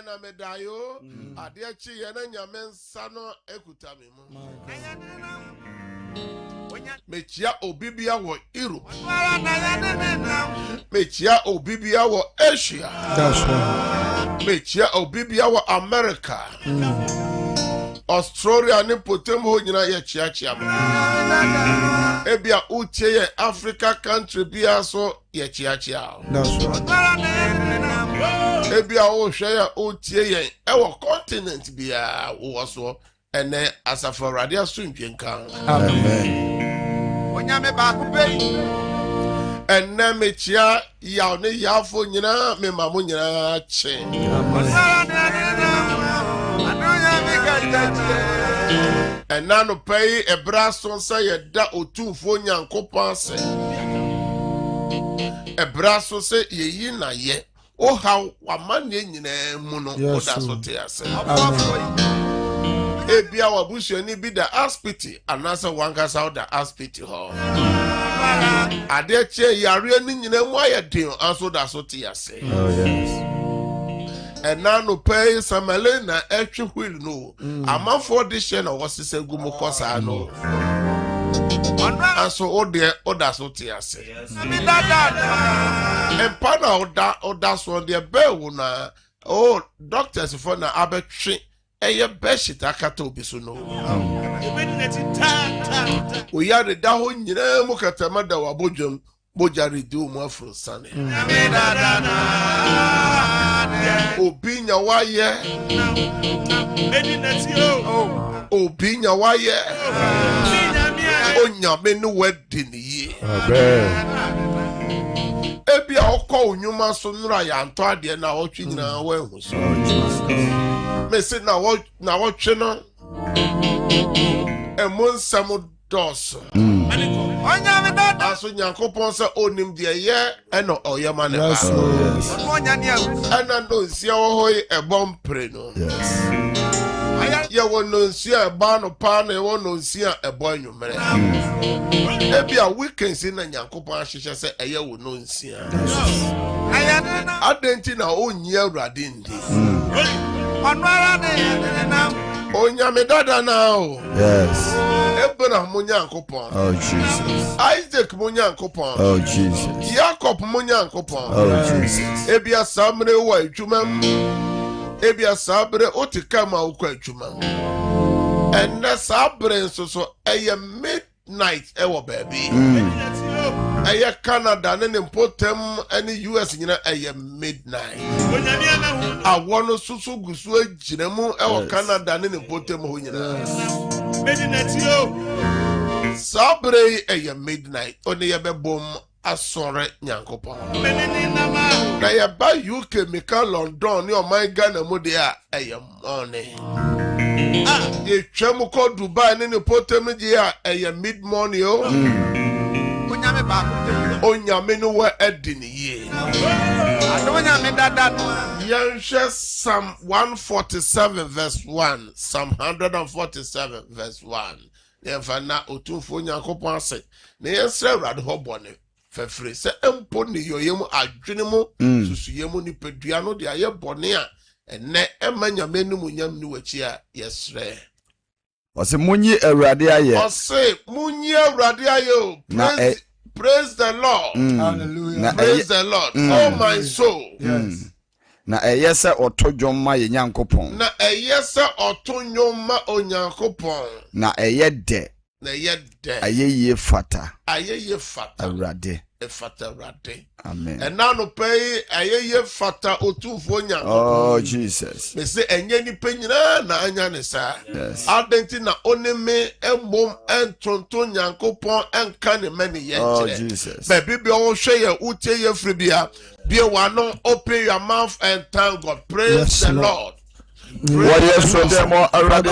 na medayo ade chi ye na nyame nsa no ekuta me mu mechia obibia wo Europe mechia obibia wo Asia That's right. mechia obibia wo America Australia ni potem ho nyina ye chia me ebia utie ye Africa country bia so ye chia. That's right. Ebia o hwe ya utie ye ewo continent bia wo so ene asafo radio sunpie nkan. Amen. Onyame ba ko pe. Ene mechia ya ne yafo nyina me mamu nyina che. Ena no pay ebraso say yeda otumfo nyankopon se. Ebraso say yeyi na ye. O ha wamane nyina mu no oda so te ase. Ebia wabusuani bi da aspiti anasa wankasa oda aspiti ho. Ade che yare ni nyina mu ayedin aso da so te ase. Oh yes. And now no pay Samale na etwe wheel no. Amafo de she na wosese gumu kosa no. Aso ode oda so te ase. Empa na oda so de be na oh doctors for na abetwe eye beshit akata obi so no. O ya de da ho nyina mu katama da wabodwam bojari di umu afro sane. Obinya waye. Obinya waye. Onyame no wedding ye. Ebia okọ onyuma so nura ya nto ade na wotwe nyina wa ehu so. Me se na wotwe no. Emonsam dos. Onyame dada. Aso nyankopon se onim de ye eno oyema ne ba. Yes. Ana no nsia wo hoy ebompre no. Yes. Ye wo no nsia eba no pa na wo no nsia ebo anwumere. Ebia weekends na nyankopon ahihye se eye wo no nsia. Adenti na onyi awrade ndi. Onwara de na. Onyame dada na o. Yes. Abraham munyankopon. Oh Jesus. Isaac munyankopon. Oh Jesus. Jacob munyankopon. Oh Jesus. Ebia samre wa adwumam. Ebia sabre otikama ukwa adwumam. Enne sabre nso so eye midnight ewo baby. Eye Canada ne mpotem ene US nyina eye midnight. Awono susu gusu agiremu ewo Canada ne mpotem ho nyina. Sabre eye midnight one ye bebom asore nyankopon. Na ye ba UK meka London ne o man Ghana mu de a eye morning. Ye twem ko Dubai ne mpotem je a eye mid morning o. Onyame ba ko. Onyame no wa edin ye. Onyame dada no. Yansha Psalm 147 verse 1. Psalm 147 verse 1. Yemfana otumfo nyankopon ase. Ne yesra urade hobone. Fefre se empo ne yoyemu adwene mu susuyemu ni pedua no de aye bone a ene emanyame no munyam ni wachi a yesre. Ose munyi awrade aye. Ose munyi awrade aye. Praise the Lord. Hallelujah. Praise the Lord. Oh my soul. Yes. Na eyese otodwom ye nyankopon. Na eyese otonyom ma onyankopon. Na eyede. Na yede. Ayeye fata. Ayeye fata. Awrade. Efata rade. Amen. And now no pay ayeye fata otufo nyankopon. Oh Jesus. Me say enye ni penyina na anya ne sa. Yes. Adenti na oneme embom entonto nyankopon enka ne mani ye Oh kire. Jesus. Baby bi o hwe ye utie ye fribia. Be one open your mouth and thank God. Praise Yes, the Lord. Lord. Warrior so demo already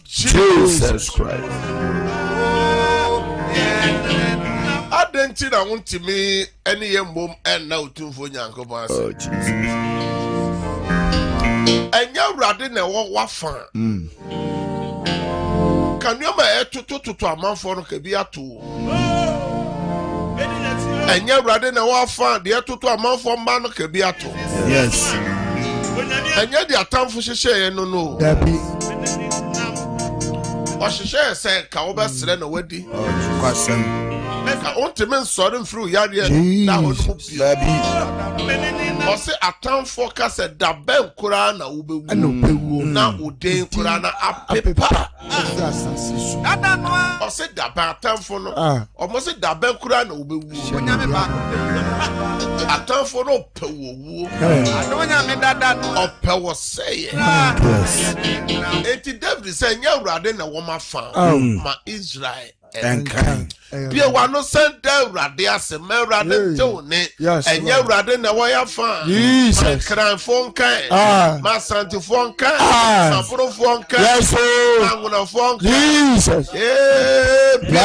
Jesus Christ. Adentina won't me any mom and now two for Yanko. Oh Jesus. And you're rather than what fan. Can you make to a man for Kabia too? And you're rather than what fan, the to a man for man Kabia too. Yes. And yet the time for share no. What she said, Kaoba Serena Weddy. I want to men sudden through Yadia. Or say a town focus at the Bell Kurana Ube now Ude Kurana up paper. Or say the Batam for no, or must say the Bell Kurana Ube. A town for no Pewu. I don't know or Pewa say. It David saying, you're rather than a woman found my Israel. enkan bia wano send awurade ase ma awurade tew ne enye awurade na woya fa Jesus kranfo nkan ma santifo nkan saprofo nkan yes angunafo nkan Jesus bia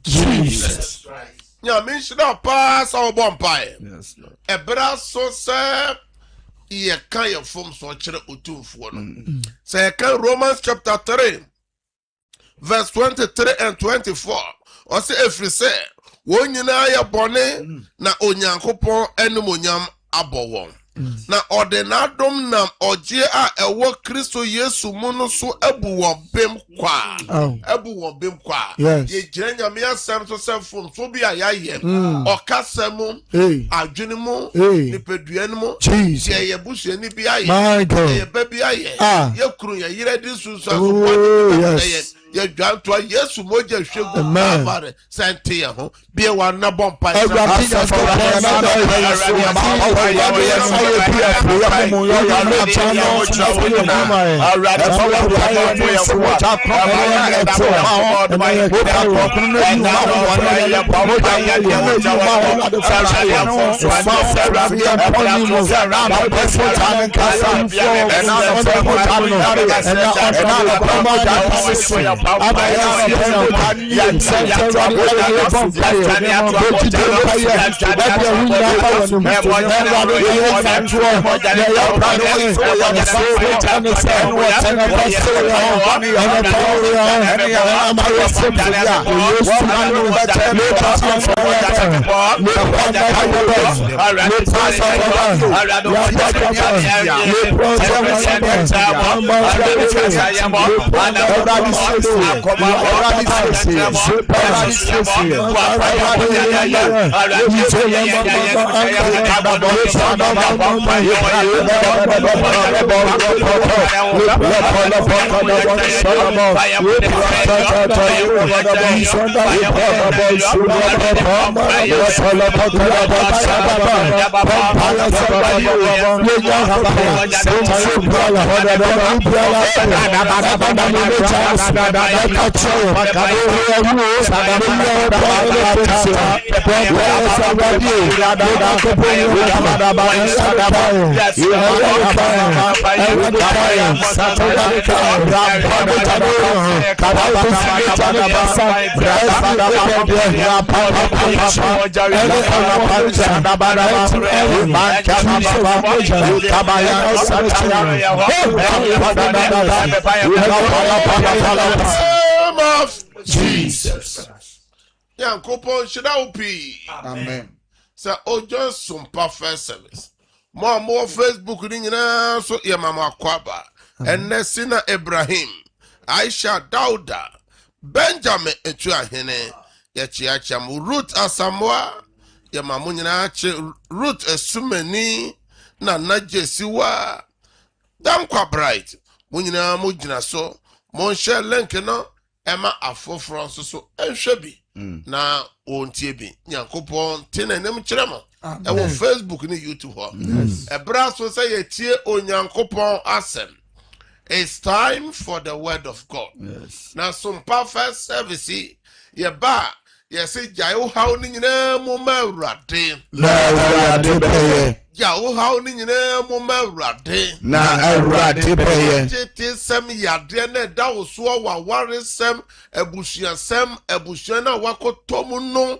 Jesus. Yeah, me should not pass our bonfire. Yes, Lord. A brass so sir, ye kind of form so chere utum for no. Say, Romans chapter 3, verse 23 and 24. Or say, if you say, when you know your bonnet, na onyankopon enumonyam abowon. Na ordenadom nam oje a ewo Kristo Yesu mu no so ebu won bem kwa ye jirenya me asem so sefom so bia ya ye okasemu adwene mu nipaduan mu ye busu ni bia ye ba bia ye kru ye yire di su so ye dwanto Yesu moja hwegu amare sente ho bia wa na bompa Jesus. Yankopon Shidaupi. Amen. Sir Ojo Sumpa First Service. More Facebook ringina so ya mama kwaba. Enesina Ibrahim. Aisha Dauda. Benjamin Etuahene. Ya chiacham Ruth Asamoah. Ya mamunyina Ruth Esumeni. Na Najesiwa. Dankwa Bright. Munyina mujina so. Mon share link no. Emma afofro so enhwebi na ontiebi Nyankopon tenanem kirema e wo Facebook ni YouTube ho ebra so say yetie Onyankopon asem. It's time for the word of God. Now some perfect service ye ba ye say jayo haw ni nyina mo mawrade jayo haw ni nyina mo mawrade na awrade peye tete sem yade na da wo so wa ware sem ebusua na wakotom no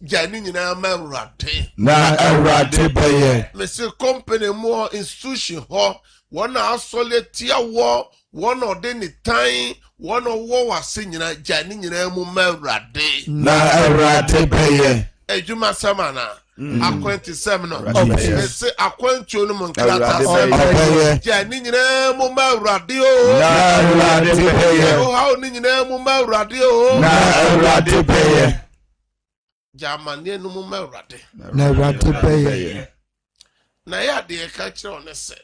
jani nyina mawrade na awrade peye me say company mo institution ho wona asole tia wo wona ode ni tan wona wo wase nyina jani nyina mu mawrade na awrade peye ejuma samana akwenti sem no me say akwenti onu mo nkrata sem jani nyina mu mawrade o na awrade peye o ha oni nyina mu mawrade o na awrade peye jamani nu mu mawrade na awrade peye na ya de ka kire on se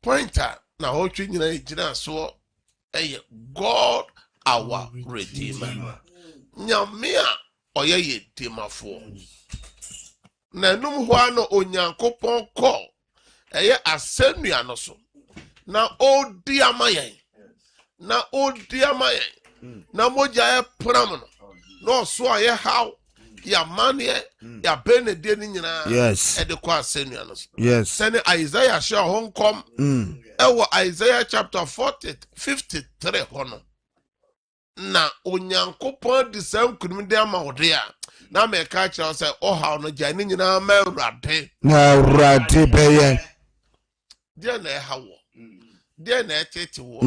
pointer na hotwe nyina ejina so eye God our redeemer nyame a oye yedimafo na num ho ano Onyankopon ko eye asenua no so na odi amayen na moja e pram no no so aye how ya mane ya benedie ni nyina yes e de kwa asenua no so yes sene Isaiah share honkom ewo Isaiah chapter 53 hono na Onyankopon di sam kunum de ama wode a na me ka kira say oha no jani nyina ma awrade na awrade peye dia na hawo dia na etete wo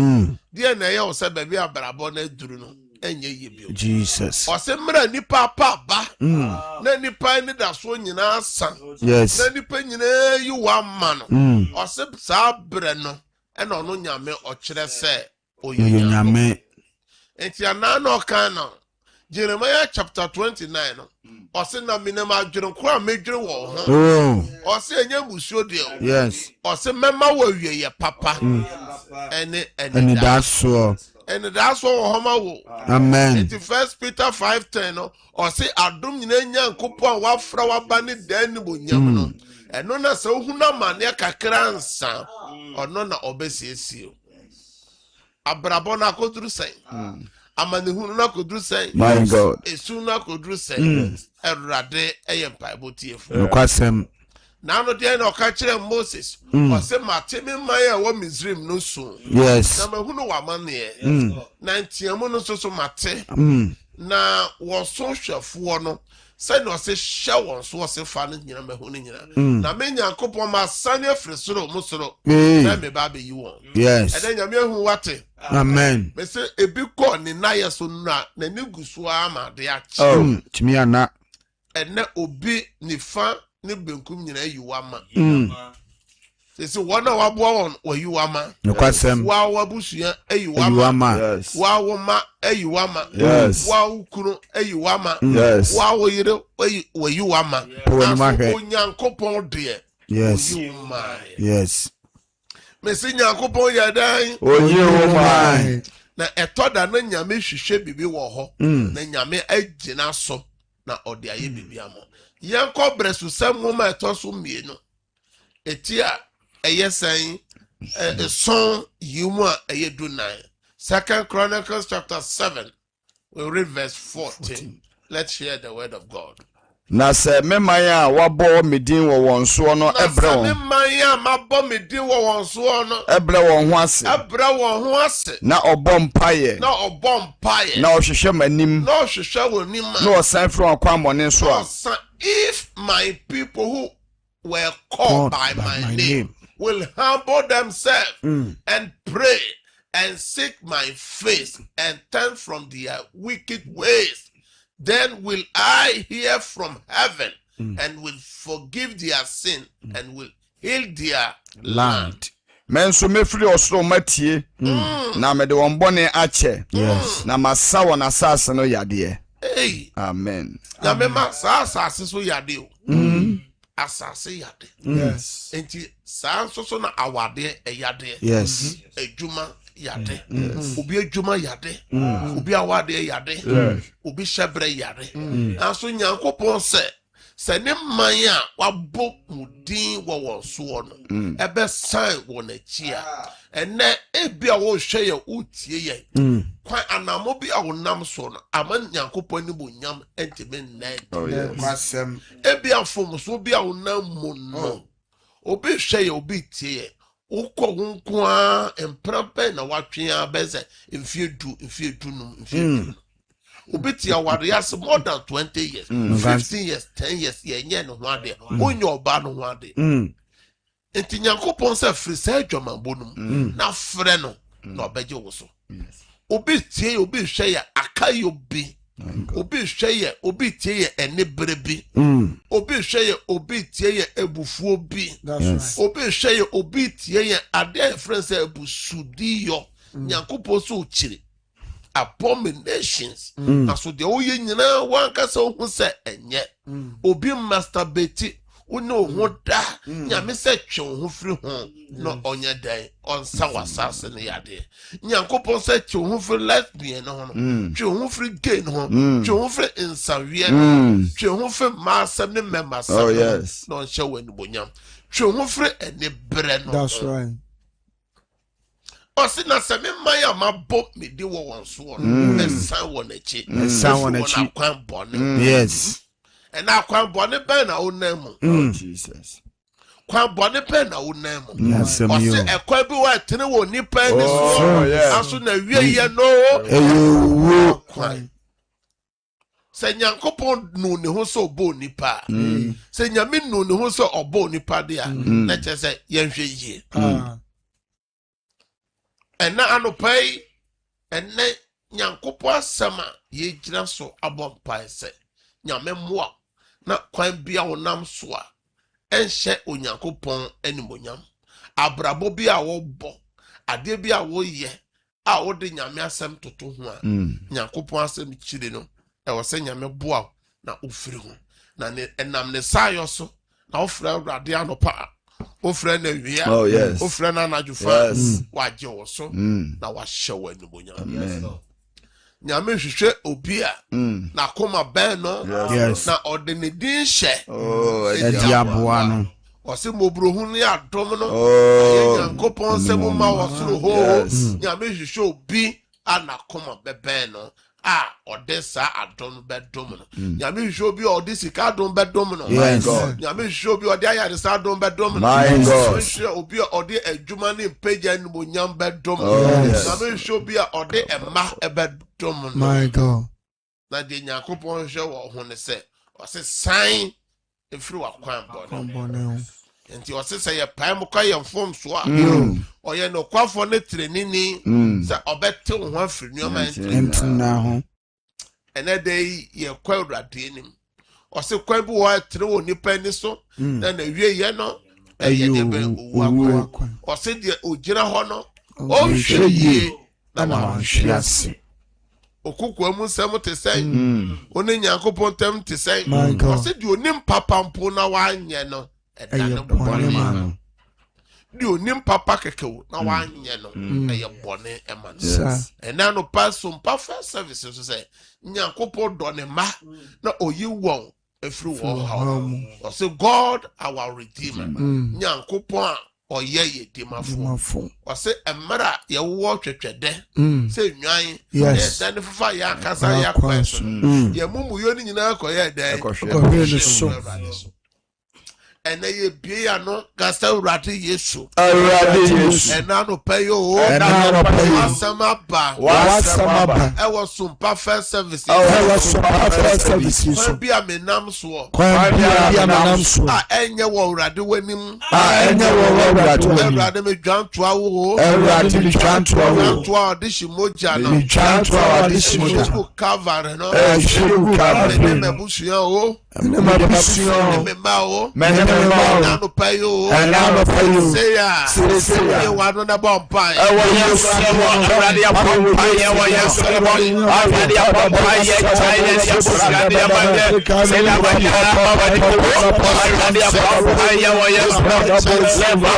dia na ye wo se ba bi abrabo na duru no enye yebio Jesus o se mra nipa pa ba na nipa ni da so nyina san yes na nipa nyina yi wa ma no o se sa bre no e na ono nyame o kire se oyonyame enti ana no kan no Jeremiah chapter 29 no o se na minem adwere ko a medwere wo ho o se enya busuo de yes o se mema wa wie ye papa ene daso and that's what Homa wo. Amen. It's 1 Peter 5:10 no or say adum nyina Nyankopon a wafra wabane dan ni bonyam no. Eno na se ohuna mane kakra nsa ono na obesiesie. Abrabo na koduru sen. Amanehunu na koduru sen. My God. Esu na koduru sen. Erade eyempa botiefo. Nokwasem. Na no de na okakire Moses o se matemi man ya wo Misraim no so yes na mahunu wa mane na ntiamu no so mate na wo so hwefo no se no se hye won so wo se fa no nyina mahunu nyina na me Nyankopon ma sane afresoro musoro na me ba be yi won yes eden nyame hu wate amen me se ebi ko ni na yeso na ni gusu ama de a timi ana ene obi ni fa ni benkum nyina yiwama sese wona wabo won wayiwama nokwasem wa wabusua ayiwama yes wa woma ayiwama yes wa ukuru ayiwama yes wa woyire wayiwama Onyankopon de yes yes mesi Nyankopon yadan oyewoma na etoda na nyame hwehwe bibi wo ho na nyame agina so na ode aye bibi amo yanko bresu samoma etoso mienu etia eyesen son yimu a eyedunan 2 Chronicles chapter 7. We read verse 14. Let's hear the word of God. Na se memaya wabo medin wo won so no ebre won. Na memaya mabo medin wo won so no ebre won ho ase. Ebre won ho ase. Na obom paye. Na obom paye. Na ohwehwe manim. Na ohwehwe wonim. Na osan fro akwa mone so a. If my people who were called by my name will humble themselves and pray and seek my face and turn from their wicked ways, then will I hear from heaven and will forgive their sin and will heal their land. Men so mefiri osoro matie na me de won bone ache. Yes. Na masa won asase no yade. Hey. Amen. Na me masa asase so yade o. Asase yade. Yes. Enti sa so na awade yade. Yes. Ejuma yade. Obi ejuma yade. Obi awade yade. Obi shebre yade. Aso Nyankopon se ne man a wabo mudin wo won so no ebe san wo na chi a ene ebi a wo hwe ye utie ye kwan anamo bi a wo nam so no ama Nyankopon ni bo nyam entime nna Kwasem. ebi afom so bi a wo nam mu no obi hwe ye obi tie ye ukọ nko a emprampe na watwe a beze mfie du Ubiti award yes more than 20 years, 15 years, 10 years, yeah, no one day. When you're bad on 1 day. Enti Nyankopon se free say dwama bonum. Na freno no beje wo so. Obi tie obi hwe ya akayo bi. Obi hwe ya obi tie ya ene brebi. Obi hwe ya obi tie ya ebufuo bi. Obi hwe ya obi tie ya ade friend say ebusudi yo. Nyankopon so chire abominations. Aso de oye nyina wankasa ohu se enye. Obi masturbate uno ho da nyame se twe ho firi ho no onye dan onsa wasase ne yade. Nyankopon se twe ho firi lesbian no no. Twe ho firi gay no. Twe ho firi insawie no. Twe ho firi masem ne memasem. Oh yes. No nche wani bonyam. Twe ho firi ene bre no. That's right. Osi na se me maya mabo me di wo won so no esan won achi kwan bone. Yes. And na kwan bone ben na onam Jesus. Kwan bone ben na onam Osi ekwan bi wa tene wo nipa ni so aso na wie ye no Ewo kwan se Nyankopon nu ne ho so bo nipa se nyame nu ne ho so obo nipa dia na che se ye hwe yie ena anopai ene Nyankopon asema ye gira so abompai se nyame moa na kwan bia wonam so a enhye Onyankopon animonyam abrabo bia wo bo ade bia wo ye a wo de nyame asem toto ho a Nyankopon asem chire no e wo se nyame boa na ofiri ho na ne enam ne sayo so na ofra awrade anopa ofra na wia ofra na najufa waje wo so na wa hyew animonyam nyame hwehwe obi a na koma ben no na odene din hye Ediaboa no ose mobrohu ne adom no Nyankopon se mo ma wosoro ho nyame hwehwe obi ana koma beben no a odesa adom bedom no nyame hwehwe obi odisika adom bedom no nyame hwehwe obi odi ayaresa adom bedom no hwehwe obi odi adwuma ne peja ne bonyam bedom no nyame hwehwe obi odi ema ebedom no my God na de Nyankopon hwehwe wo ho ne se ose san efiri wa kwan bone enti ose se ye pai mo kwa ye mfom so a oye no kwafo ne trenini se obete ho afiri nyoma entina ho ene dey ye kwa urade nim ose kwa bi wo tre wo nipa ni so na na wie ye no eye de be owu akwa ose de ogira ho no o hwe ye na ma hwe ase okukwa mu nsem te sen oni Nyankopon tem te sen ose de onim papa mpo na wanye no edane bone di onim papa kekewo na wanye no eye bone ema ena no pasum pa first service so say Nyankopon do ne ma na oyi won efiri wo ha ose God our redeemer Nyankopon Oye ye dimafo. Dimafo. Ose emra ye wo twetwede. Se nwan. Yes. Dan fufa ya kasa ya kweso. Ye mumu yo ni nyina akoye den. Akohwe so. Ene ye bie ya no gasta urate Yesu. Awurade Yesu. Ena no payo. Ena no payo. Wasamaba. Wasamaba. Ewo sumpa first service. Ewo sumpa first service. Kwa bia menam so. Kwa bia menam so. Enye wo urade wanim. Enye wo urade wanim. Urade me dwantoa wo. Urade me dwantoa wo. Dwantoa odishi moja no. Dwantoa odishi moja. Calvary no. Shiru Calvary. Me mebusuya wo. Me mebusuya. Me ma wo. Menema no payo. Enano payo. Say ya. Say wa no na bompa. Ewo Yesu Awurade apompa ye wo Yesu Awurade apompa ye chaye Yesu Awurade amande say na wa ya Awurade apompa ye wo Yesu leva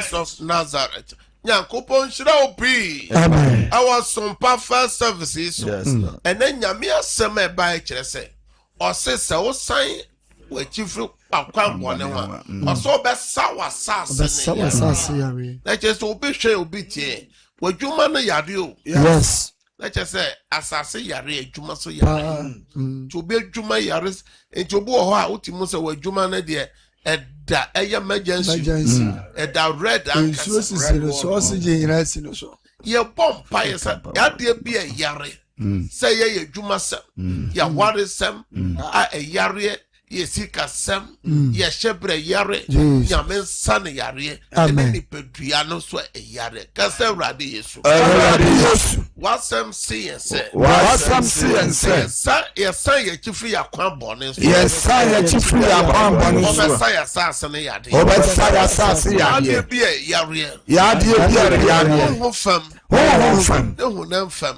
Jesus of Nazareth. Nyankopon shira opi. Amen. Our some perfect services. Yes, Lord. And then Yamia Seme by Chese. Or says so sign where chief akwan bone wa. Or so be sawa sas. Let just obi share obi tie. Where Juma na yare. Yes. Let us say asase yare Juma so yare. To be Juma yares and to bo ho a utimu se where Juma na de Eda emergency. Eda red and so ye bomb pie sa ya de be a yare. Say ye Juma sem. Ya ware sem a yare. Ye sika sem, ye shebre yare, yamen san yare, and any peduano so a yare. Cassa radi yesu. What some see and say, what some see and say, yes, say ye chiefly a crumb bonus. Yes, say ye chiefly a crumb bonus. Say assassin yard. Say assassin yard. Be a yare. Yard, who fam. Oh, fam. No, no, fam.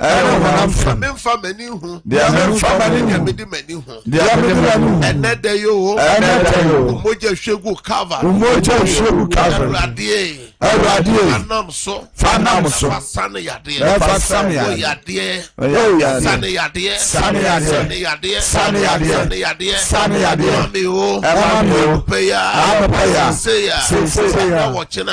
Men fam and you. They are men fam and you. They are men and that day you. Moja Shegu cover. Moja Shegu cover. Radie. Radie. Fanam so. Fasana yade. Fasana yade. Sana yade. Sana yade. Sana yade. Sana yade. Amio. Paya. Say ya. Watching.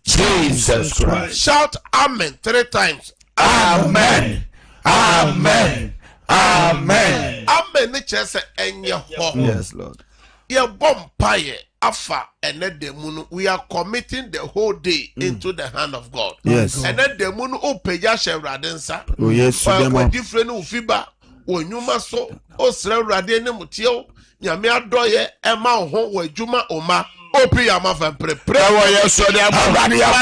Jesus Christ. Shout amen 3 times. Amen. Amen. Amen. Amen. Yes, Lord. ye bompaye afa ene demunu. We are committing the whole day into the hand of God. Yes. Ene demunu upeja shevradensa. Oh yes. Kwa different ufiba. Onyuma so osre rade ne mutio. Nyame adoye ema ho wajuma oma. Opi ya mafa prepare. Ewo yeso de abadi ya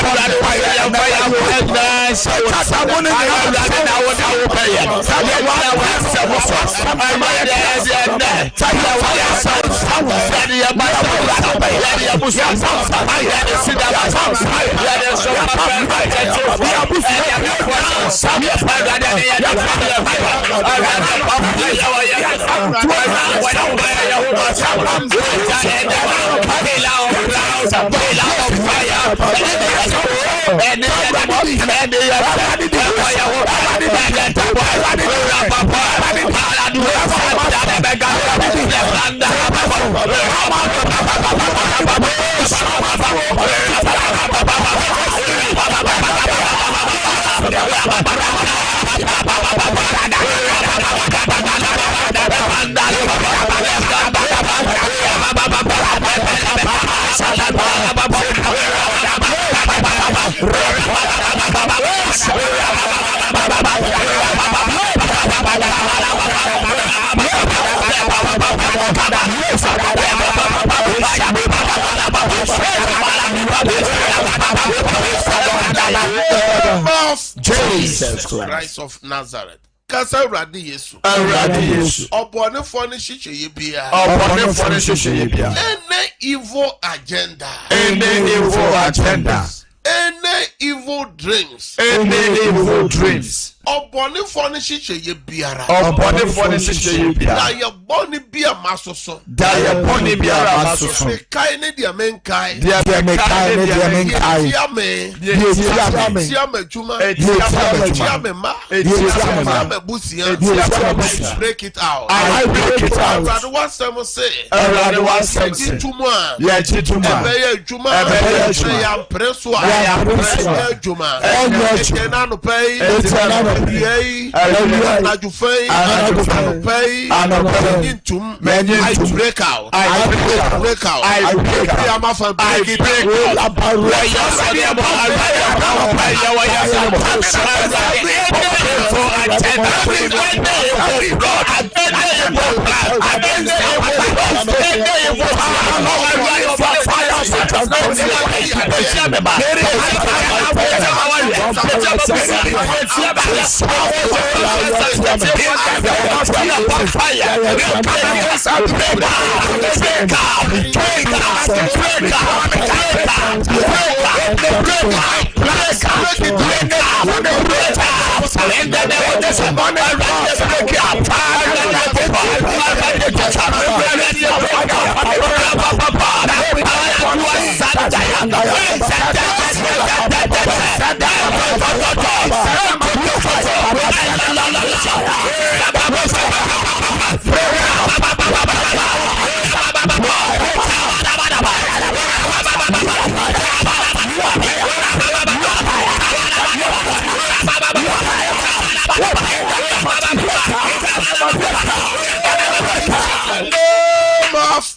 Jesus Christ of Nazareth. Kasa Radi Yesu. Obone fone shiche yebia. Any evil agenda. Any evil dreams. Obone fone shiche yebiara. Da ye boni bia masoso. Me kai ne dia men kai. Tiame juma. Tiame ma. Tiame busia. Break it out. I break it out. Brother, what some say? Juma. Juma.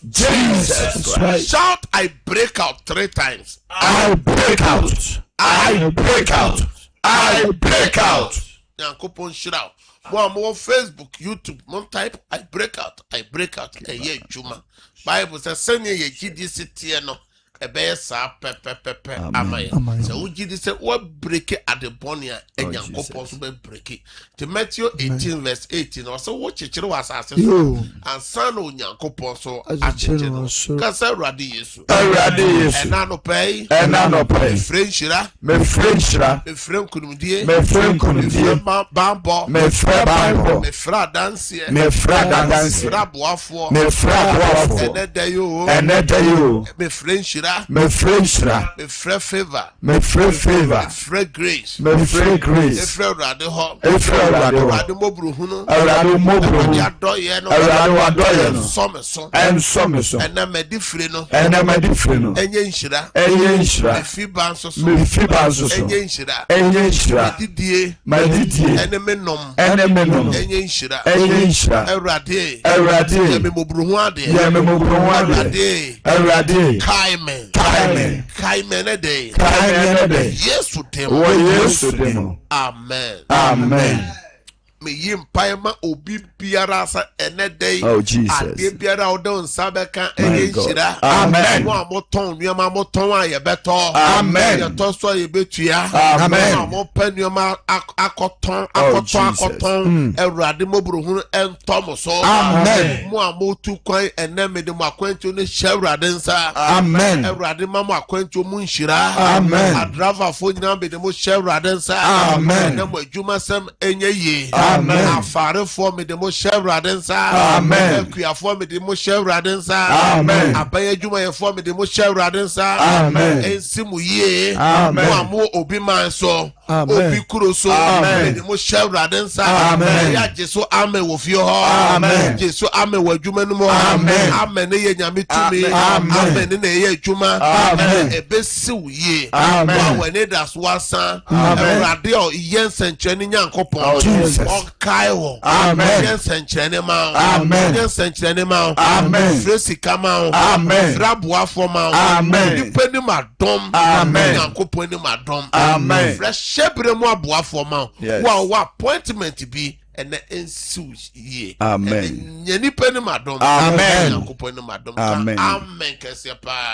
Jesus Christ. Shout, I break out 3 times. I break out. I break out. I break out. Yankopon shout. More Facebook, YouTube, mon type, I break out. I break out. Eye Juma. Bible says, send ye GDC no. Ebe sa pepe amaya. So ugidi say what break it at the bonia and Yankopon so be break it. To Matthew 18 verse 18 or so what church was assessed and son of Yankopon so achecheno. Kasa Radi Yesu. And nano pay. Frenchra. Me Frenchra. Me French kunumdie. Me French kunumdie. Bambo. Me fra bambo. Me fra dansie. Me fra dansie. Fra boafo. Me fra boafo. Eneda yo. Me Frenchra. nhyira. Mefrɛ nhyira. Mefrɛ favor. Mefrɛ favor. Mefrɛ grace. Mefrɛ grace. Efrɛ Awurade hɔ. Efrɛ Awurade hɔ. Awurade mɔburuhunu. Awurade mɔburuhunu. Awurade adɔyɛ no. Awurade wadɔyɛ no. Nsɔ me so. Ɛnsɔ me so. Ɛnɛ mɛdi firi no. Ɛnɛ mɛdi firi no. Ɛnyɛ nhyira. Ɛnyɛ nhyira. Mefi ba nso so. Mefi ba nso so. Ɛnyɛ nhyira. Ɛnyɛ nhyira. Medidie. Madidie. Ɛne me nom. Ɛne me nom. Ɛnyɛ nhyira. Ɛnyɛ nhyira. Awurade. Awurade. Yɛ me mɔburuhunu adeɛ. Yɛ me mɔburuhunu adeɛ. Awurade. Awurade. Kae me. Kae me. Kae me ne de. Kae me ne de. Yesu dem. Wɔ Yesu dem. Amen. Amen. Me yi mpae ma obi biara sa ene day. Oh Jesus. Ade biara o don sa beka My ene God. nhyira. Amen. Mo a mo ton nneɛma mo ton a ye beto. Amen. Ye to so ye betua. Amen. Mo a mo pa nneɛma akɔtɔn Oh, Jesus. Awurade mo buruhunu entɔ mo so. Amen. Mo a mo tu kwan ene me de mo akwantu ne hyɛ Awurade nsa. Amen. Awurade ma mo akwantu mu nhyira. Amen. Adrava fo nyina be de mo hyɛ Awurade nsa. Amen. Na mo adwuma sam enye ye. Amen. Afarefoɔ me de mo hyɛ Awurade nsa. Amen. Akuafoɔ me de mo hyɛ Awurade nsa. Amen. Aban adwumayɛfoɔ me de mo hyɛ Awurade nsa. Amen. Ensi mo yie. Amen. Mo a mo obi man so. Amen. Obi kuro so. Amen. Me de mo hyɛ Awurade nsa. Amen. Ya gye so amen wɔ fie hɔ. Amen. Gye so amen wɔ adwuma no mu. Amen. Amen ne yɛ nyame tumi. Amen. Amen ne na ɛyɛ adwuma. Amen. Ebesi wo yie. Amen. Mo a wɔne da so asa. Amen. Awurade a ɔyɛ nsɛnkyerɛnne Nyankopɔn. Jesus. Ɔnkae wɔ. Amen. Ɔyɛ nsɛnkyerɛnne ma wo. Amen. Ɔyɛ nsɛnkyerɛnne ma wo. Amen. Ɔfrɛ sika ma wo. Amen. Ɔfrɛ aboafoɔ ma wo. Amen. Nipa nim adɔm. Amen. Nyankopɔn nim adɔm. Amen. Ɔfrɛ hyɛbrɛ mu aboafoɔ ma wo. Yes. Wo a wɔ appointment bi ɛnɛ ensiw yie. Amen. Ɛnɛ nyɛ nipa nim adɔm. Amen. Nyankopɔn nim adɔm. Amen. Amen kɛseɛ paa.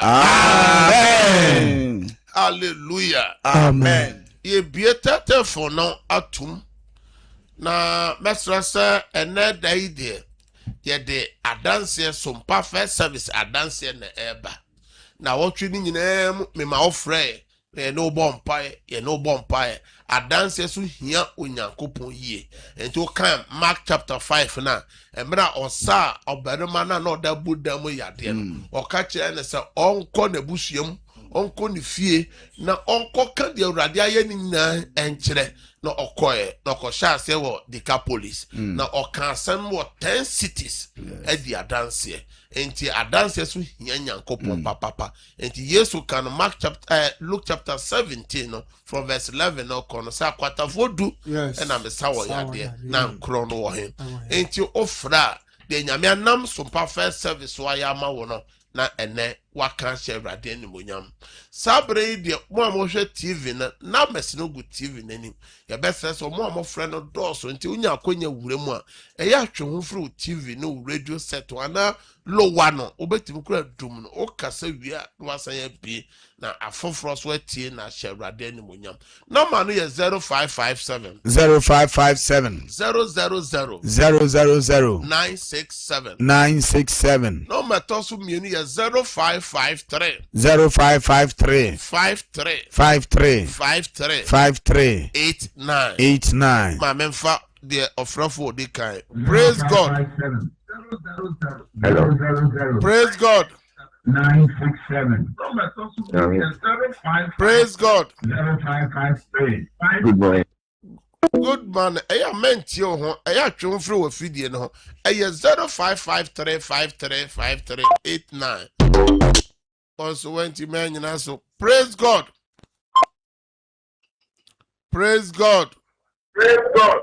Amen. Hallelujah. Amen. Yɛbie tɛtɛfo no atum na mɛsrɛ sɛ ɛnɛ da yi deɛ yɛde adanseɛ sompa first service adanseɛ na ɛba na wɔtwe ne nyinaa mu mema wɔfrɛ yɛne wobɔ mpaeɛ yɛne wobɔ mpaeɛ adanseɛ so hia Onyankopɔn yie nti wokan Mark chapter 5 na mmerɛ a ɔsa a ɔbarima na ɔda buda mu yadeɛ no ɔka kyerɛ ne sɛ ɔnkɔ n'abusuam ɔnkɔ ne fie na ɔnkɔ ka deɛ Awurade ayɛ ne nyinaa ɛnkyerɛ na ɔkɔɛ na ɔkɔhyɛ aseɛ wɔ Decapolis na ɔka asɛm wɔ 10 cities ɛdi adanseɛ enti adanseɛ so hia Nyankopɔn papapa enti Yesu ka no Luke chapter 17 no from verse 11 no kɔ no sɛ akwatafoɔ du ɛna mesa wɔ yadeɛ na nkorɔ no wɔ he enti ofra a deɛ Nyame anam sompa first service so ayɛ ama wo no na ene waka hyɛ Awurade animonyam saa bere yi deɛ mo a mohwɛ TV na mɛsi no gu TV n'anim yɛbɛsɛ sɛ mo a mofrɛ no dɔɔso nti wonya akonya wura mu a ɛyɛ atwe ho firi TV no radio set ana lowa no wobɛtumi kura dum no wokasa wie a na wasan abie na afoforo so atie na hyɛ Awurade animonyam number no yɛ 0557 0557 000 967 967 number to so mienu yɛ 0553 0553 53 53 89 ma memfa the ofrafo di kai. Praise God. Hello. Praise God. 967. Praise God. 0553. Good morning. Good man. Eya menti o ho. Eya twon fro wa fidie no ho. Eya 0553535389. Also went to man nyina so. Praise God. Praise God. Praise God.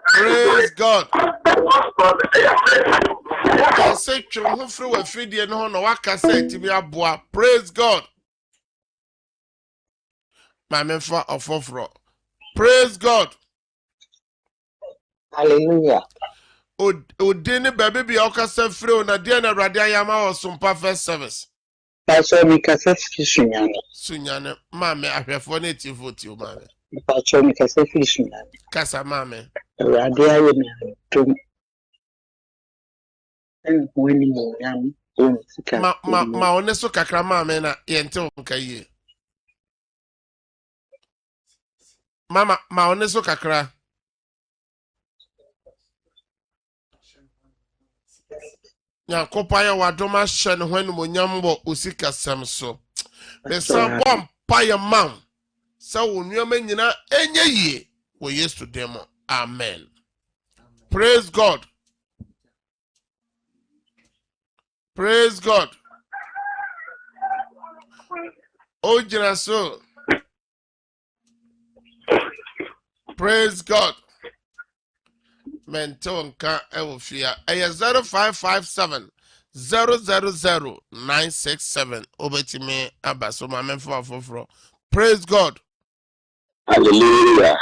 Praise God. I say twon ho fro wa fidie no ho no waka say timi aboa. Praise God. My memfa ofofro. Praise God. Hallelujah. Odini baby bi okasa free na dia na Awurade ayama wo sompa first service. Pastor mi kasa fi sunyane. Sunyane mame ahwefo na ti vote o mame. Pastor mi kasa fi sunyane. Kasa mame. Awurade aye na tum. En woni mo yam on sika. Ma oneso kakra mame na yente wo nkaye. Mama ma oneso kakra. Nyankopɔn ayɛ wadom ahyɛ ne ho animonyam wɔ osikasɛm so. Bɛsa bɔ mpaeɛ ma wo sɛ wo nneɛma nyinaa ɛnyɛ yie wɔ Yesu din mu. Amen. Praise God. Praise God. O so. Praise God. Mentonka Ewofia. 0557 000 967. Obetime Abasoma Memfo Afofro. Praise God. Hallelujah.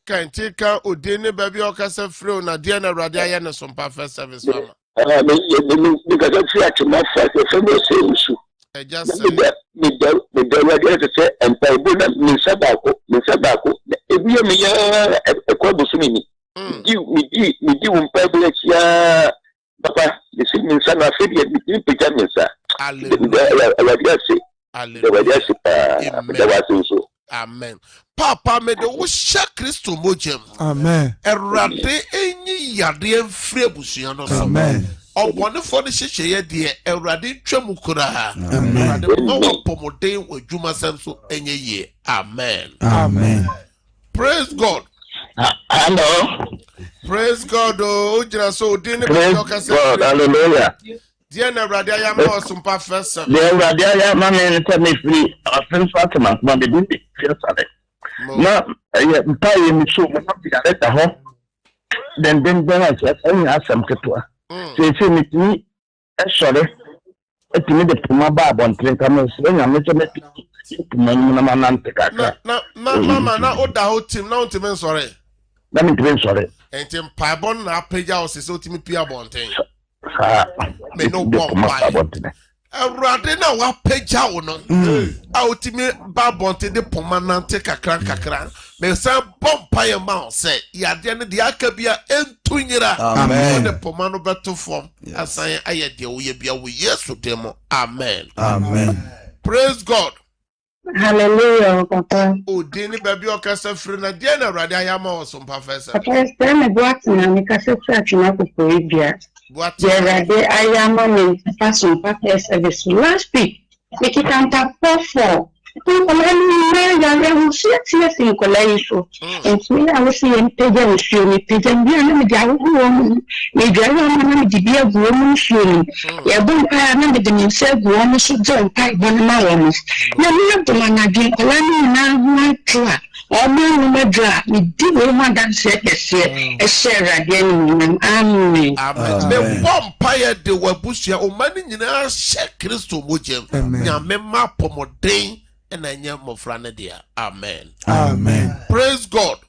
Can't Udini baby okasa fro na Diana Radia na sompa first service mama. Because I fear to my first famous. I just said me the say and by Sabako, if you me a quabusini. Me do public ya Papa, the singing son of Philip, me pajamas. Amen. Papa me de wo sha Kristo mojem. Amen. Erade enyi yade enfre busua no so. Amen. Obonefo ne hyehye de erade twam kura. Erade mo pomoden wadwuma sam so enye ye. Amen. Amen. Praise God. Hello. Praise God. Oh, so didn't God. Hallelujah. Dear Radia Yama or some professor. Dear Radia Yama, and me free. I feel Fatima, but they didn't feel sorry. Now, I am paying so much at home. Then I said, I have some catua. They say me, sorry. It's me the Puma Bab on Trincamus when I'm not Mama, now what the whole team now to me sorry. Let me be sorry. And Tim Pibon now pay house is so to me Pia Bonting. Me no bomb. Rather now what pay jaw no. Out me Babonte de Pomanante kakran. Me say bomb pie mount say, ya the end of the Akabia and Twinera. Amen. The Pomano battle form. As I dear we be away yes to demo. Amen. Amen. Praise God. Hallelujah, Papa. Oh, Dini baby okasa frina Diana Radia Yama or some professor. Papa, stand a black man, because it's such an apple. What I am on the person, Papa service last week. Make it on top for. I will see it in Colaiso. And me, I will see him pigeon shooting, pigeon beer, woman, maybe I want to be a woman shooting. You don't remember the himself, woman should don't type one of my own. You have the man again, Colani now, my trap. All my drop, we did want that set a share again. Amen. The vampire de Wabusia, or money in our share Christo Mujem. Yamema Pomodane. And I am of Franadia. Amen. Amen. Praise God.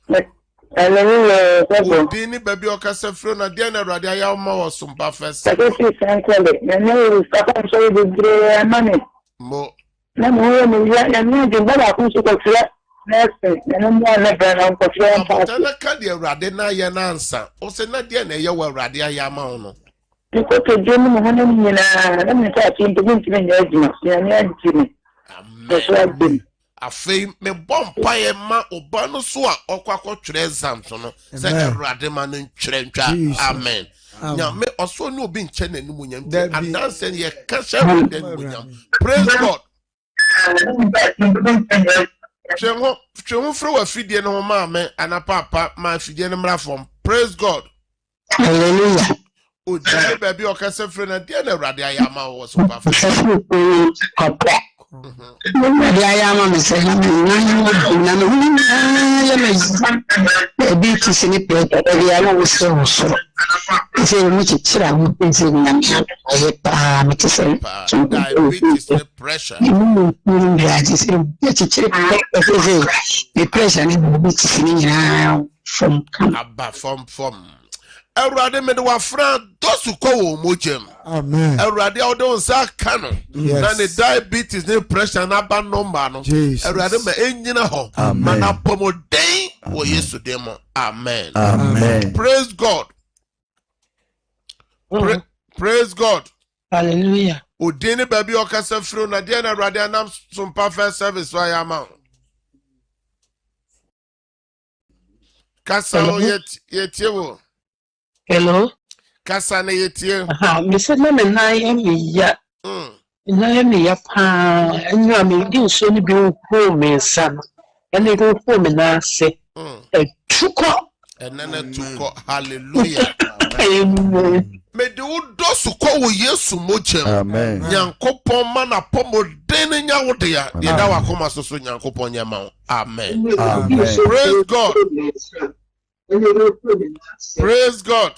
Hallelujah. Dini baby okasa frona Diana Radia Yama or some buffers. I guess it's uncle. You know, stop and show the money. Mo. No more, I'm not the better to next thing. And I'm more like an uncle. Tana Cadia Radena Yanansa. O Senadia, Yawa Radia Yama. No. Because the German woman, let me talk into the A fame me bomb pie ma obano so a okwa twere exam so no say erade ma no twere ntwa. Amen. Nya me oso no obi nche nanum nyam and dance ye ka sha nyam. Praise God. Twemo fro wa fidie no ma me ana papa ma fidie no mra from. Praise God. Hallelujah. O je baby okasa fre na dia na erade ayama wo so papa. I am a say, a bit is in it, every hour so. If you meet it, I would be saying, diabetes, pressure. The pressure from. Erade me de wa fran dosu ko wo mojem. Amen. Erade o don sa kanu. Na ne diabetes ne pressure na ba number no. Erade me enyina ho. Ma na pomoden wo Yesu demo. Amen. Amen. Praise God. Praise God. Hallelujah. Odini baby okasa fro na dia na erade anam some perfect service wa ya ma. Kasa o yetiewo. Hello. kasa na yetie me said na me na me ya na me ya pa anya me di so ni bi ho me nsa no ene go ho me na ase tuko enana tuko hallelujah me de udo suko wo Yesu mojem Amen. Nyankopon mana pomodin nya wo de ya de da wakoma so Nyankopon nya ma amen. Praise God. Praise God.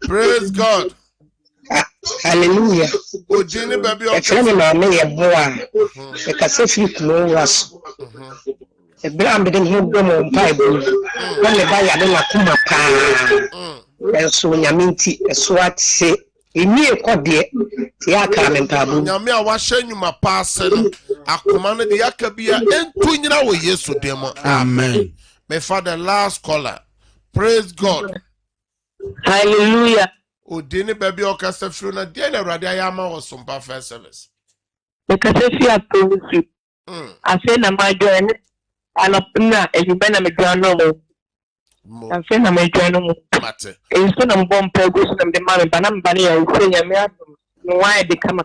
Praise God. Hallelujah. Ojini baby o Ekene ma me ye boa. E ka se fi kuno was. E bra me den ho do mo mpa ibo. Na le ba ya de na kuma pa. Eso nyaminti eso atse. Eni ekode ti aka me mpa bu. Nyame a wa hyenyuma pa ase no. Akoma no de yakabia entu nyina wo Yesu demo. Amen. Me for the last caller. Praise God. Hallelujah. Odini baby o kasa fru na de na Awurade ayama wo sompa first service. E ka se fi atonsi. Afi na ma join anopna elibena me grano mo. Afi na me join mo. Mate. E so na mbompa go so na me ma me bana me bana ya ufenya me adom. No why de kama.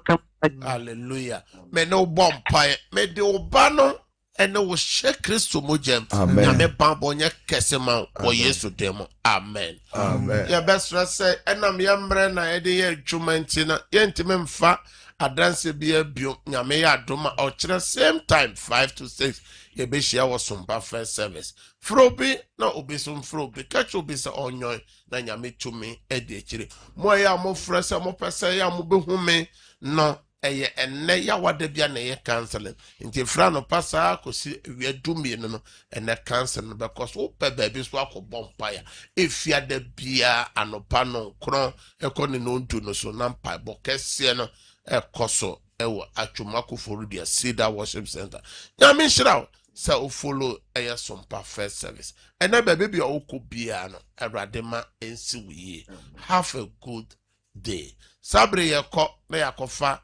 Hallelujah. Me no bompa me de obano ene wo hye Kristo mojem. Na me bambo nya kesema wo Yesu demo. Amen. Amen. Ya besra say enam ya mre na ede ye adwuma ntina ye ntime mfa adanse bia bio nyame ya adoma o kire same time 5 to 6 ye be share wo sompa first service frobi na obisum frobi catch obi se onyoy na nyame tumi ede kire mo ya mo frese mo pese ya mo behume no eye enne ya wada bia na ye canceling nti fra no pasa kosi wi adumi no enne cancel no because wo pe baby so akobompa ya efia da bia anopa no kron ekoni no ndu no so na mpa bokese no ekoso ewo atwumako for the Cedar Worship Center nyame shiraw se o follow eye sompa first service enne baby bia okobia no Awurade ma ensi wiye. Have a good day. Sabre yeko na yakofa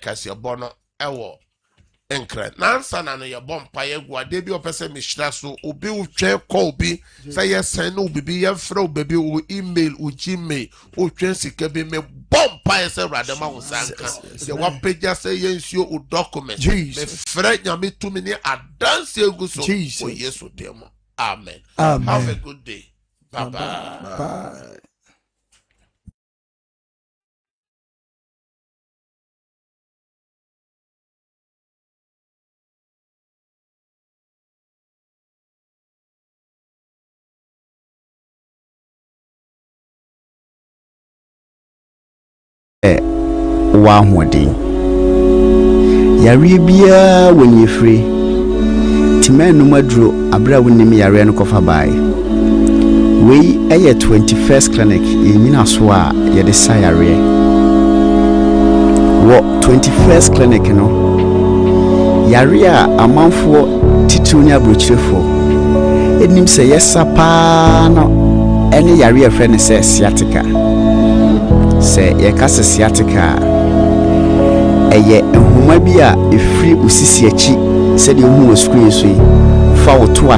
kasi bono ewo enkre nansa na no ye bompa ye gwa de bi opese me hira so obi utwe ko obi say yes send no bibi ye fra obi o email o gmail o twen sika bi me bompa ye say radema wo sanka ye wa page say ye nsuo o document me fra nyame tumi ni adanse egu so o Yesu demo. Amen. Have a good day. Bye bye. Wa hodi yare bia wonye free timenu maduro abra wonim yare no kofa bai we eye 21st clinic yimina so a ye de sa yare wo 21st clinic no yare a amanfo tituni abrochirefo enim se yesa pa no ene yare afre ne se sciatica se ye kase sciatica eye nhoma bi a efiri osisi achi se de hu o screen so yi fa wo to